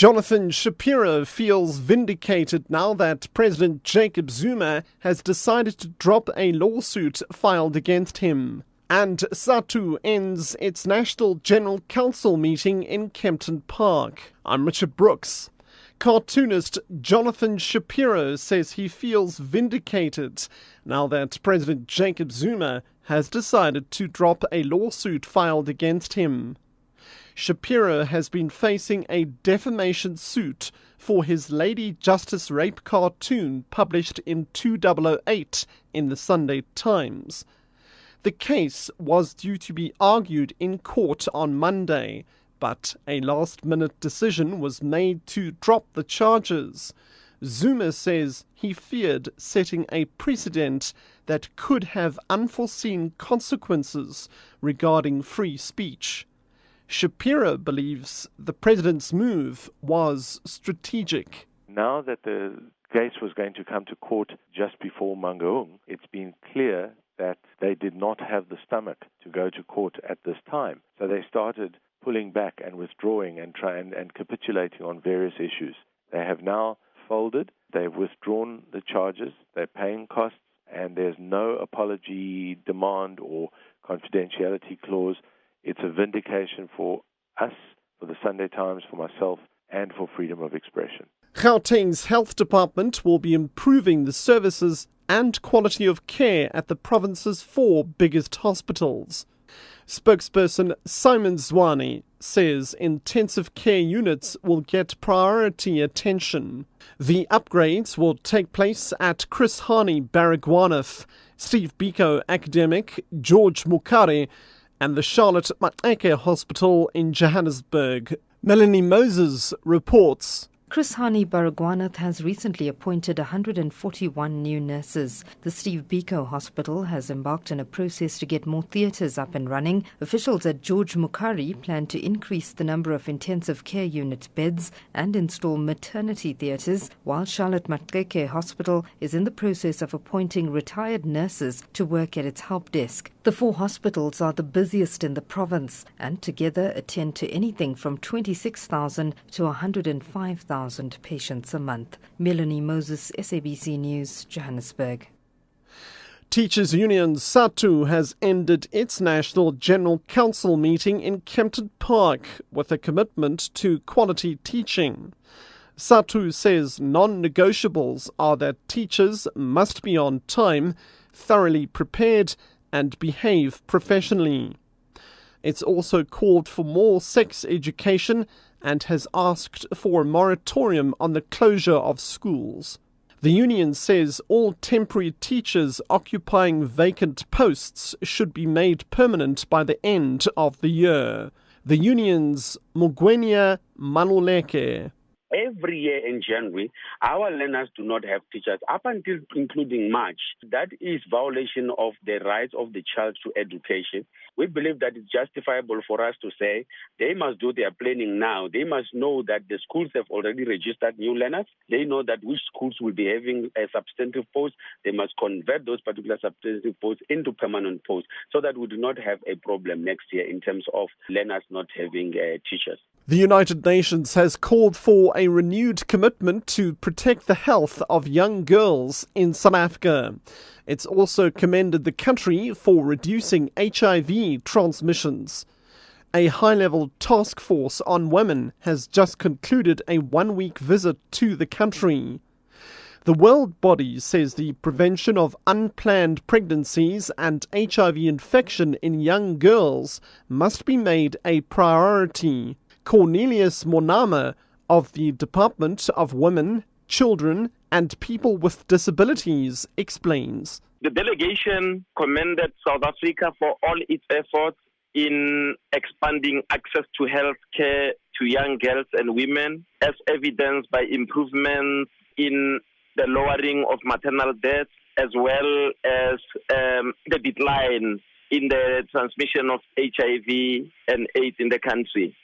Jonathan Shapiro feels vindicated now that President Jacob Zuma has decided to drop a lawsuit filed against him. And SATU ends its National General Council meeting in Kempton Park. I'm Richard Brooks. Cartoonist Jonathan Shapiro says he feels vindicated now that President Jacob Zuma has decided to drop a lawsuit filed against him. Shapiro has been facing a defamation suit for his Lady Justice rape cartoon published in 2008 in the Sunday Times. The case was due to be argued in court on Monday, but a last-minute decision was made to drop the charges. Zuma says he feared setting a precedent that could have unforeseen consequences regarding free speech. Shapiro believes the president's move was strategic. Now that the case was going to come to court just before Mangaung, it's been clear that they did not have the stomach to go to court at this time. So they started pulling back and withdrawing and capitulating on various issues. They have now folded, they've withdrawn the charges, they're paying costs, and there's no apology demand or confidentiality clause. It's a vindication for us, for the Sunday Times, for myself, and for freedom of expression. Gauteng's health department will be improving the services and quality of care at the province's 4 biggest hospitals. Spokesperson Simon Zwane says intensive care units will get priority attention. The upgrades will take place at Chris Hani Baragwanath, Steve Biko Academic, George Mukare, and the Charlotte Maxeke Hospital in Johannesburg. Melanie Moses reports. Chris Hani Baragwanath has recently appointed 141 new nurses. The Steve Biko Hospital has embarked on a process to get more theatres up and running. Officials at George Mukari plan to increase the number of intensive care unit beds and install maternity theatres, while Charlotte Maxeke Hospital is in the process of appointing retired nurses to work at its help desk. The 4 hospitals are the busiest in the province and together attend to anything from 26,000 to 105,000 patients a month. Melanie Moses, SABC News, Johannesburg. Teachers Union SATU has ended its National General Council meeting in Kempton Park with a commitment to quality teaching. SATU says non-negotiables are that teachers must be on time, thoroughly prepared, and behave professionally. It's also called for more sex education and has asked for a moratorium on the closure of schools. The union says all temporary teachers occupying vacant posts should be made permanent by the end of the year. The union's Mugwenya Manuleke. Every year in January, our learners do not have teachers up until including March. That is violation of the rights of the child to education. We believe that it's justifiable for us to say they must do their planning now. They must know that the schools have already registered new learners. They know that which schools will be having a substantive post. They must convert those particular substantive posts into permanent posts so that we do not have a problem next year in terms of learners not having teachers. The United Nations has called for a renewed commitment to protect the health of young girls in South Africa. It's also commended the country for reducing HIV transmissions. A high-level task force on women has just concluded a 1-week visit to the country. The World Body says the prevention of unplanned pregnancies and HIV infection in young girls must be made a priority. Cornelius Monama of the Department of Women, Children and People with Disabilities explains. The delegation commended South Africa for all its efforts in expanding access to health care to young girls and women, as evidenced by improvements in the lowering of maternal deaths, as well as the decline in the transmission of HIV and AIDS in the country.